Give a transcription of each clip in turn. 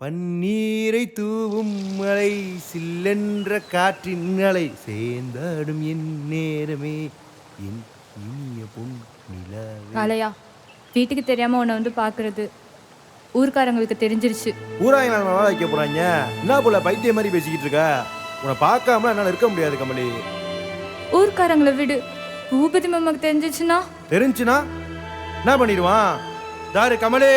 பன்னீரை தூவும் மழை சில்லென்ற காற்றின் அலை சேர்ந்தாடும் என் நேரமே என் இனிய பொன் நிலவே. காளையா, வீட்டுக்கு தெரியாம உன்னை வந்து பாக்குறது ஊர்க்காரங்களுக்கு தெரிஞ்சிருச்சு. ஊராங்க நான் நல்லா வைக்க போறாங்க. என்ன போல பைத்திய மாதிரி பேசிக்கிட்டு இருக்க? உன்னை பார்க்காம என்னால இருக்க முடியாது கமலி. ஊர்க்காரங்களை விடு, பூபதி மாமாக்கு தெரிஞ்சிச்சுன்னா? தெரிஞ்சுனா என்ன பண்ணிடுவான்? தாரு கமலி.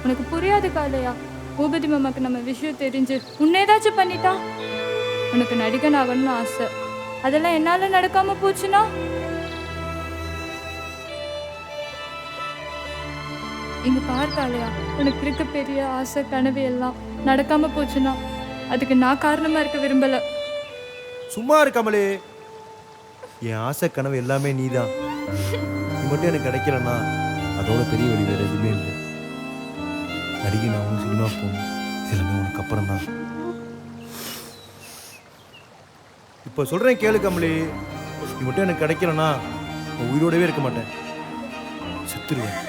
உனக்கு புரியாது காளையா. பூபதி மாமாக்கு நம்ம விஷயம் தெரிஞ்சு உன்னை ஏதாச்சும் பண்ணிட்டா? உனக்கு நடிகன் ஆகணும்னு ஆசை, அதெல்லாம் என்னால நடக்காம போச்சுன்னா? இங்க பார்த்தாலையா, உனக்கு இருக்க பெரிய ஆசை கனவு எல்லாம் நடக்காம போச்சுன்னா அதுக்கு நான் காரணமா இருக்க விரும்பல. சும்மா இரு கமலி. என் ஆசை கனவு எல்லாமே நீதான். நீ மட்டும் எனக்கு கிடைக்கலன்னா அதோட பெரிய வழி வேற எதுவுமே இல்லை. நடிகை நான் சினிமா போகணும், எல்லாமே உனக்கு அப்புறம் தான். இப்போ சொல்றேன் கேளு கமலி. நீ மட்டும் எனக்கு கிடைக்கலன்னா உயிரோடவே இருக்க மாட்டேன், செத்துருவேன்.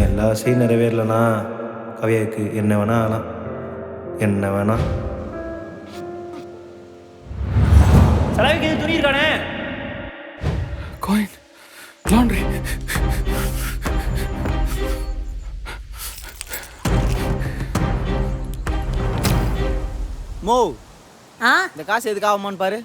எல்லா ஆசையும் நிறைவேறலனா கவியாவுக்கு என்ன வேணா ஆகலாம், என்ன வேணா. செலவுக்கு துணி இருக்கானே. Coin laundry. மோ இந்த காசு எதுக்கு ஆகுமான்னு பாரு.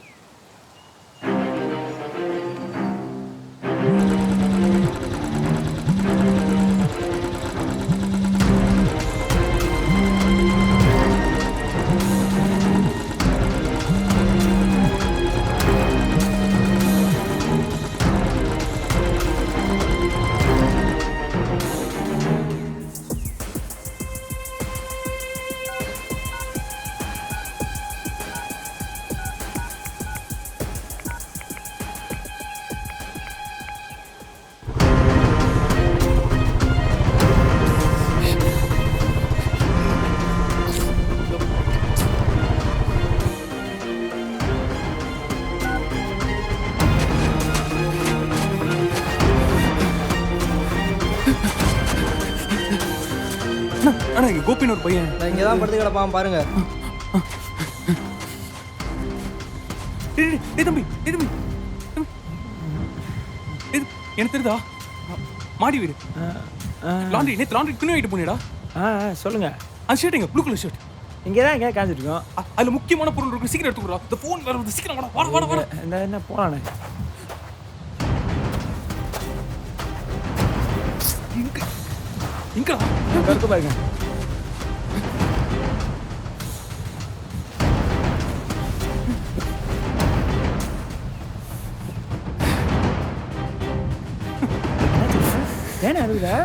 ஆனா இங்க கோபின்னு ஒரு பையன் இங்கே தான் படுத்து கிடப்பான் பாருங்க. தம்பி எனக்கு தெரியுதா, மாடி வீடு லாண்ட்ரி. நேற்று லாண்ட்ரி துணி வாங்கிட்டு போனேடா. சொல்லுங்க. அந்த ஷர்ட் எங்க ப்ளூ கலர் ஷர்ட் இங்கே தான் எங்கேயா காய்ச்சிருக்கோம். அதுல முக்கியமான பொருள் இருக்கு, சீக்கிரம் எடுத்துக்கிறா. இந்த ஃபோன் வேற வந்து சீக்கிரம் வாடா வாடா வாடா. இந்த என்ன போலானே இங்கடா கருத்து பாருங்க. ஏன்னா இருக்குதா?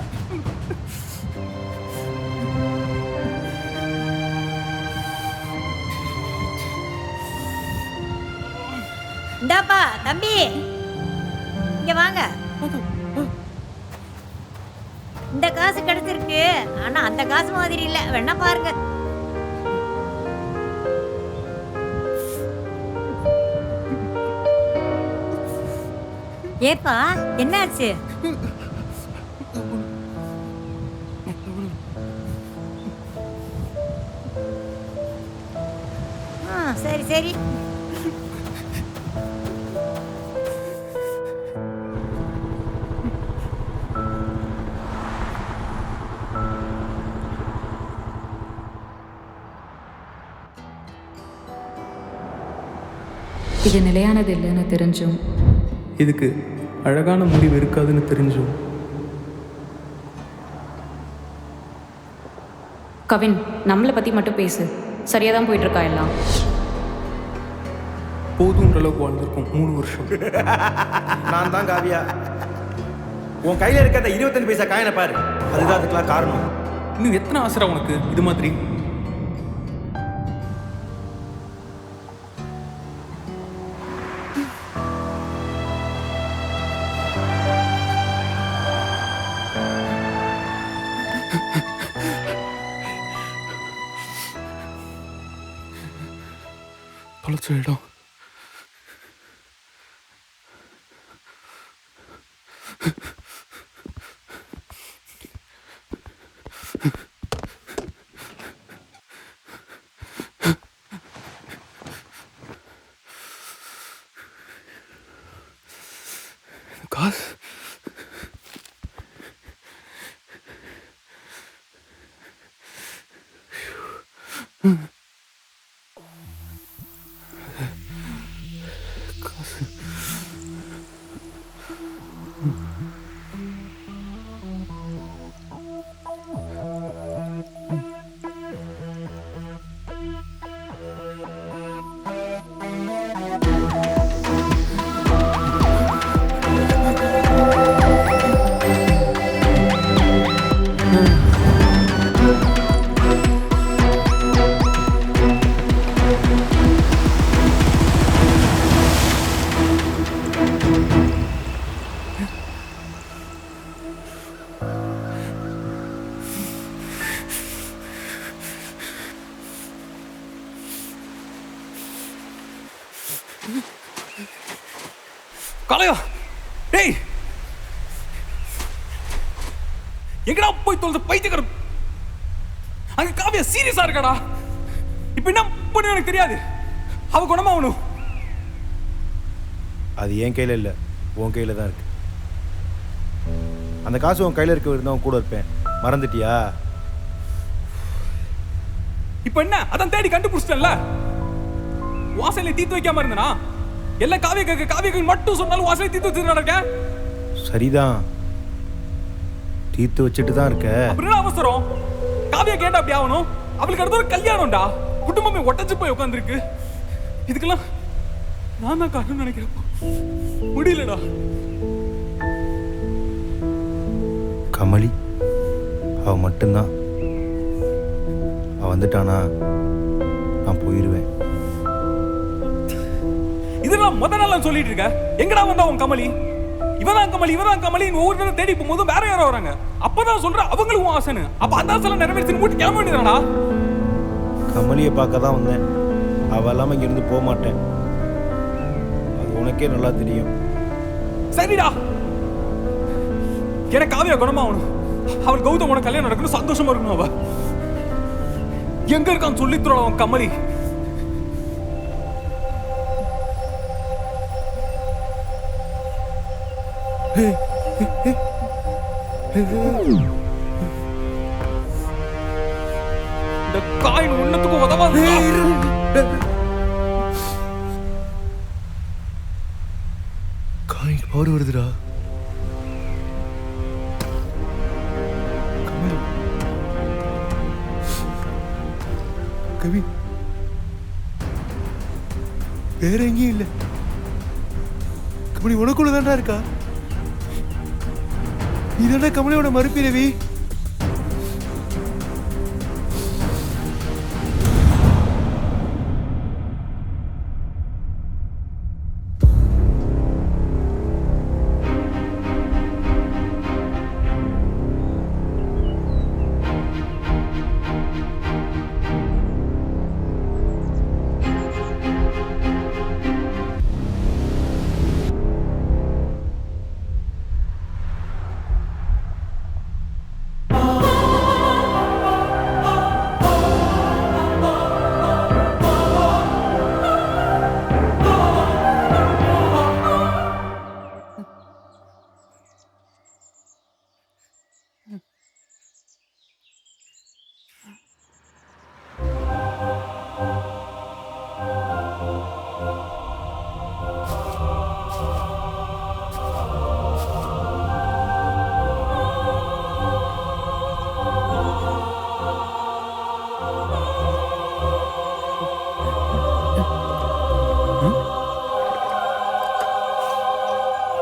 இந்தாப்பா தம்பி, இங்க வாங்க. இந்த காசு கிடைச்சிருக்கு, ஆனா அந்த காசு மாதிரி இல்ல, வேணா பாருங்க. ஏப்பா என்னாச்சு? சரி சரி. இது நிலையானது இல்லைன்னு தெரிஞ்சும், இதுக்கு அழகான முடிவு இருக்காதுன்னு தெரிஞ்சும், கவின் நம்மளை பற்றி மட்டும் பேசு, சரியாக தான் போயிட்டுருக்கா எல்லாம். போதுன்ற அளவுக்கு வாழ்ந்திருக்கோம் 3 வருஷம். நான் தான் காவியா. உன் கையில இருக்க அந்த 25 பைசா காயினை பாரு, அதுதான் அதுக்கெல்லாம் காரணம். இன்னும் எத்தனை ஆசைடா உனக்கு இது மாதிரி? தொலைச்ச இடம். காசு காளையா, டேய் எங்கடா போய் தொலைஞ்ச பைத்தியக்காரன்? அங்க காவியா சீரியஸா இருக்காடா. இப்ப என்ன பண்ணு எனக்கு தெரியாது. அவ குணமாகணும். அது என் கையில இல்ல, உன் கையில தான் இருக்கு. அந்த காசு உன் கையில இருக்க இருந்தா உன் கூட இருப்பேன், மறந்துட்டியா? இப்ப என்ன அதான் தேடி கண்டுபிடிச்சிட்டல. வாசல்ல தீத்து வைக்காம இருந்தனா எல்லாம் காவியக்கு மட்டும் சொன்னாலும் வாசல்ல தீத்து வச்சிட்டு நடக்க. சரிதான், தீர்த்து வச்சுட்டு தான் இருக்க. அப்புறம் அவசரம் காவியா கேட்டா அப்படி ஆகணும். அவளுக்கு அடுத்த ஒரு கல்யாணம்டா. குடும்பமே ஒட்டச்சு போய் உட்காந்துருக்கு. இதுக்கெல்லாம் நான் தான் காரணம் நினைக்கிறப்ப முடியலடா. கமலி அவ மட்டும்தான். அவ வந்துட்டானா நான் போயிருவேன். இதெல்லாம் முத நாள் சொல்லிட்டு இருக்க. எங்கடா வந்தா உன் கமலி? இவதான் கமலி ஒவ்வொரு நேரம் தேடி போகும்போது வேற யாரோ வராங்க. அப்பதான் சொல்ற அவங்களும் ஆசைன்னு. அப்ப அந்த ஆசைலாம் நிறைவேற்றி மூட்டு கிளம்ப வேண்டியதாடா. கமலியை பார்க்க தான் வந்தேன். அவ இல்லாம இங்க இருந்து போக மாட்டேன். அது உனக்கே நல்லா தெரியும். சரிடா, எனக்கு காவியா குணமாகணும். அவள் கௌதமோட கல்யாணம் நடக்கணும், சந்தோஷமா இருக்கணும். அவ எங்க இருக்கான்னு சொல்லி தரோட அவன் கமலி. இந்த காயின் ஒன்னத்துக்கும் உதவாது. காய்க்கு பவர் வருதுடா. கமலி, கவி வேற எங்கேயும் இல்லை. கமலி உனக்குள்ள தான்டா இருக்கா. இதென்ன கமலியோட மறுபிறவி?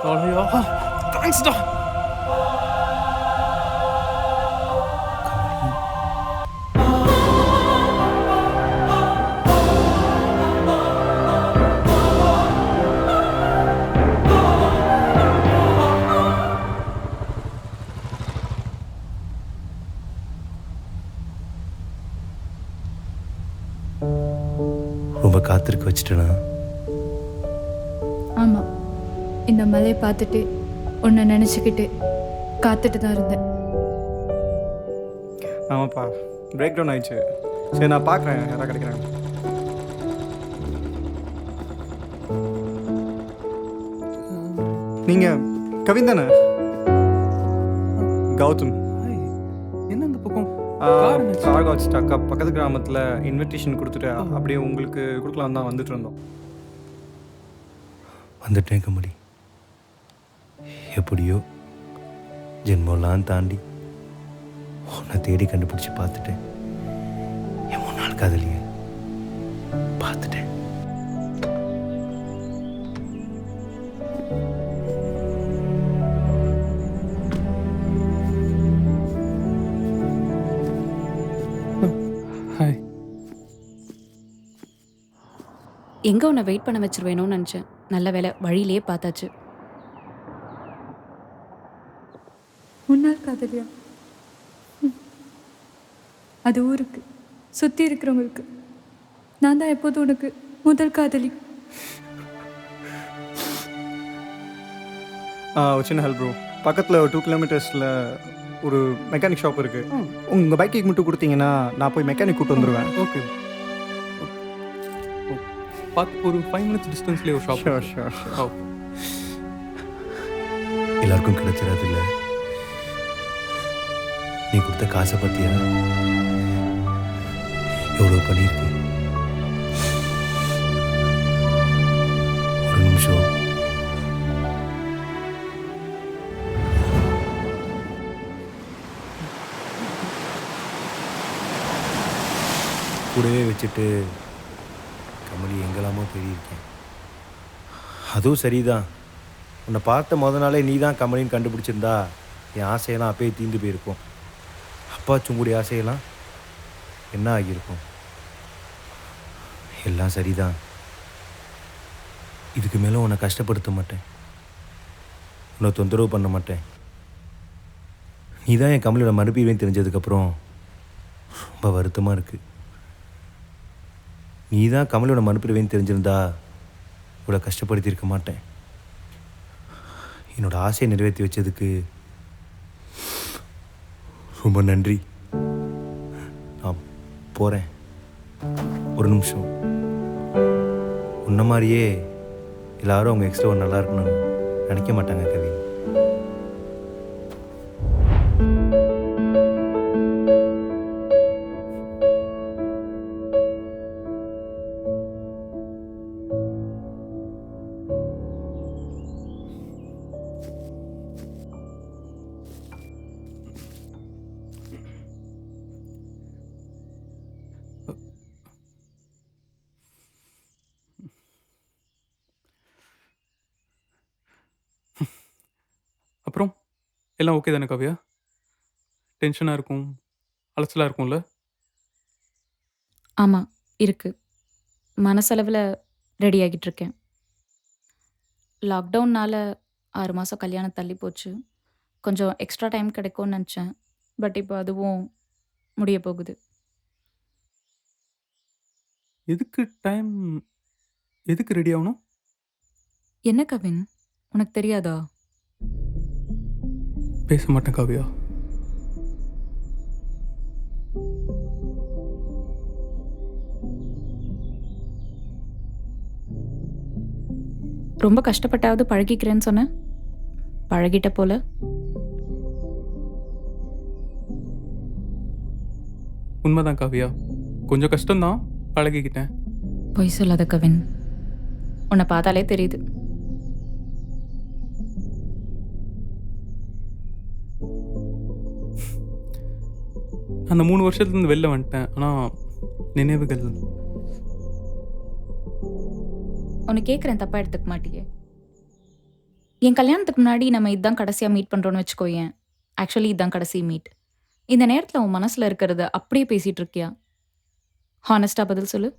தலையா தேங்க்ஸ்டா. ரொம்ப காத்திருக்க வச்சுட்டேனா? ஆமாம், இந்த மலையை பார்த்துட்டு உன்னை நினச்சிக்கிட்டு காத்துட்டு தான் இருந்தேன். ஆமாப்பா, பிரேக் டவுன் ஆயிடுச்சு. சரி, நான் பார்க்குறேன் யாராவது கிடைக்கிறாங்க. நீங்கள் கவின் தானே? கௌதம். என்ன இந்த பக்கம் கார்காட் ஸ்டாக்கா பக்கத்து கிராமத்தில் இன்விடேஷன் கொடுத்துட்டு அப்படியே உங்களுக்கு கொடுக்கலாம் தான் வந்துட்டு இருந்தோம். வந்துட்டேன் கமலி. எப்படியோ ஜென்மம்லாம் தாண்டி உன்னை தேடி கண்டுபிடிச்சி பார்த்துட்டேன். என் முன்னாள் காதலியை பார்த்துட்டேன். ஹாய். எங்கே உன்னை வெயிட் பண்ண வச்சிருவேணும்னு நினச்சேன். நல்ல வேலை, வழியிலேயே பார்த்தாச்சு. முன்னாள் காதலியா? அது ஊருக்கு சுற்றி இருக்கிறவங்களுக்கு. நான் தான் எப்போதும் உனக்கு முதல் காதலி. ஒரு சின்ன ஹெல்ப் ப்ரோ. பக்கத்தில் ஒரு 2 கிலோமீட்டர்ஸில் ஒரு மெக்கானிக் ஷாப் இருக்குது. உங்கள் பைக்கு மட்டும் கொடுத்தீங்கன்னா நான் போய் மெக்கானிக் கூப்பிட்டு வந்துடுவேன். ஓகே. பார்த்து ஒரு 5 minutes டிஸ்டன்ஸ்லேயே ஒரு ஷாப். Sure sure sure. ஓ, எல்லாருக்கும் கிடைச்சிடாது இல்லை. நீ கொடுத்த காசை பற்றியா எவ்வளோ பண்ணியிருக்கு. ஒரு நிமிஷம். கூடவே வச்சுட்டு கமலி எங்கெல்லாமோ தேடியிருக்கேன். அதுவும் சரிதான். உன்னை பார்த்த முத நாளே நீ தான் கமலின்னு கண்டுபிடிச்சிருந்தா என் ஆசையெல்லாம் அப்பயே தீர்ந்து போயிருக்கும். அப்பாச்சும் ஆசையெல்லாம் என்ன ஆகியிருக்கும். எல்லாம் சரிதான். இதுக்கு மேலே உன்னை கஷ்டப்படுத்த மாட்டேன், உன்னை தொந்தரவு பண்ண மாட்டேன். நீ தான் என் கமலியோட மறுபடியும் தெரிஞ்சதுக்கப்புறம் ரொம்ப வருத்தமாக இருக்குது. நீ தான் கமலோட மறுபிரிவேன்னு தெரிஞ்சிருந்தா இவ்வளோ கஷ்டப்படுத்தியிருக்க மாட்டேன். என்னோட ஆசையை நிறைவேற்றி வச்சதுக்கு ரொம்ப நன்றி. நான் போகிறேன். ஒரு நிமிஷம். உன்ன மாதிரியே எல்லாரும் அவங்க எக்ஸ்ட்ரா நல்லா இருக்கணும்னு நினைக்க மாட்டாங்க கவி. அப்புறம் எல்லாம் ஓகே தானே காவியா? டென்ஷனாக இருக்கும், அலச்சலாக இருக்கும்ல? ஆமாம், இருக்கு. மனசளவில் ரெடி ஆகிட்டு இருக்கேன். லாக்டவுன்னால் 6 மாதம் கல்யாணம் தள்ளி போச்சு. கொஞ்சம் எக்ஸ்ட்ரா டைம் கிடைக்கும்னு நினச்சேன். பட் இப்போ அதுவும் முடிய போகுது. எதுக்கு ரெடி ஆகணும்? என்ன கவின், உனக்கு தெரியாதா? பேச மாட்டேன் காவியா. ரொம்ப கஷ்டப்பட்டாவது பழகிக்கிறேன்னு சொன்னேன். பழகிட்ட போல. உண்மைதான் காவியா, கொஞ்சம் கஷ்டம்தான், பழகிக்கிட்டேன். பொய் சொல்லாத கவின், உன்னை பார்த்தாலே தெரியுது. அந்த 3 வருஷத்துலேருந்து வெளில வந்துட்டேன். ஆனால் நினைவுகள். உன்னை கேட்குறேன், தப்பாக எடுத்துக்க மாட்டியே? என் கல்யாணத்துக்கு முன்னாடி நம்ம இதுதான் கடைசியாக மீட் பண்ணுறோன்னு வச்சுக்கோயேன். ஆக்சுவலி இதுதான் கடைசி மீட். இந்த நேரத்தில் உன் மனசில் இருக்கிறத அப்படியே பேசிகிட்டு இருக்கியா? ஹானஸ்டாக பதில் சொல்லு.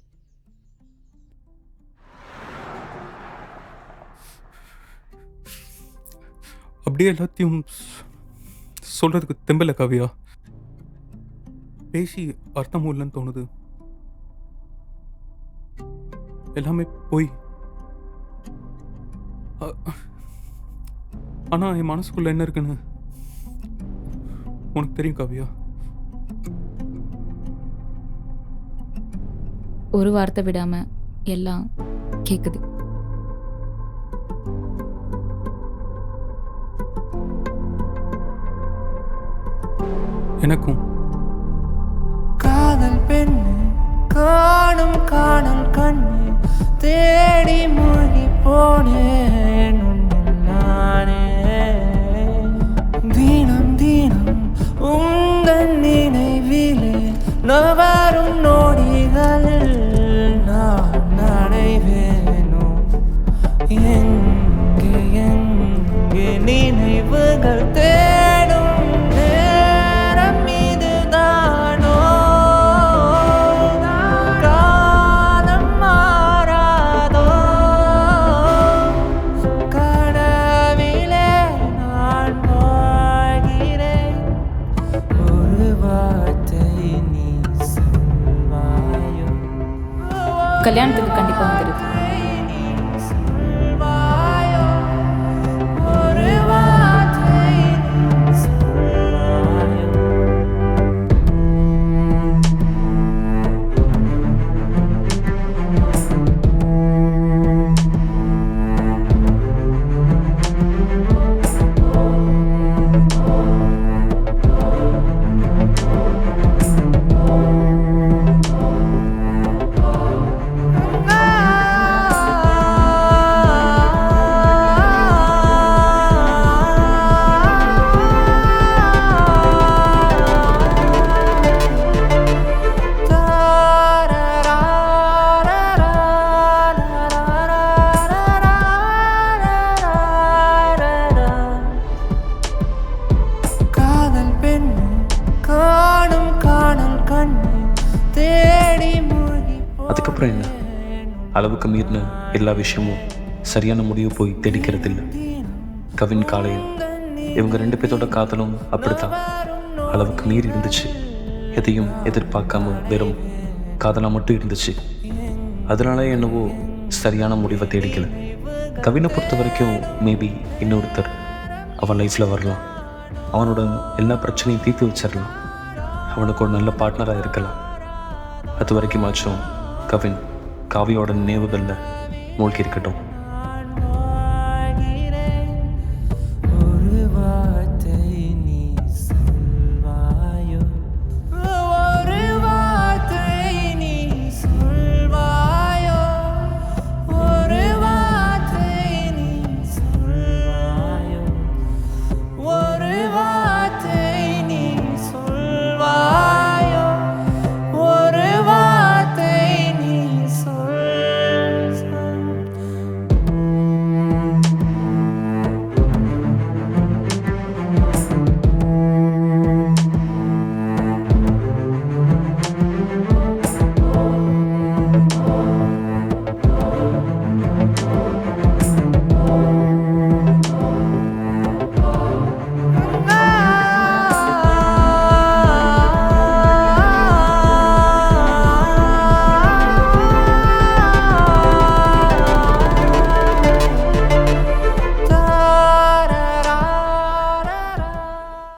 அப்படியே எல்லாத்தையும் சொல்றதுக்கு தெம்பல காவியா. பேசி அர்த்தமும் இல்லைன்னு தோணுது. எல்லாமே போய். ஆனா என் மனசுக்குள்ள என்ன இருக்குன்னு உனக்கு தெரியும் காவியா. ஒரு வார்த்தை விடாம எல்லாம் கேக்குது. எனக்கும் காதல் பெண்ணு காணும் காணல் கண்ணு தேடி மூழ்கி போனேன் உன்னில் நானே. தினம் தினம் உங்கள் நினைவிலே நவரும் நொடிகளில் நான் நடைவேனோ. எங்கே எங்கே நினைவுகள் தேடும் நேரம் இதுதானோ. காலம் மாறாதோ. கனவிலே நான் வாழ்கிறேன். ஒரு வார்த்தை நீ சொல்வாயோ. கல்யாணத்துக்கு கண்டிப்பா வந்துரு. நீ சொல்வாயோ. ஒரு வார்த்தை நீ சொல்வாயோ. காதல் பெண்ணு காணும் காணல் கண்ணு தேடி மூழ்கி அதுக்கப்புறம் என்ன? அளவுக்கு மீறின எல்லா விஷயமும் சரியான முடிவு போய் தேடிக்கிறது இல்லை. கவின் காலையில் இவங்க 2 பேர்த்தோட காதலும் அப்படித்தான். அளவுக்கு மீறி இருந்துச்சு. எதையும் எதிர்பார்க்காம வெறும் காதலாக மட்டும் இருந்துச்சு. அதனால என்னவோ சரியான முடிவை தேடிக்கல. கவினை பொறுத்த வரைக்கும் மேபி இன்னொருத்தர் அவன் லைஃப்பில் வரலாம். அவனோட எல்லா பிரச்சனையும் தீர்த்து வச்சிடலாம். அவனுக்கு ஒரு நல்ல பார்ட்னராக இருக்கலாம். அது வரைக்குமாச்சும் கவின் காவியோட நினைவுகளில் மூழ்கி இருக்கட்டும்.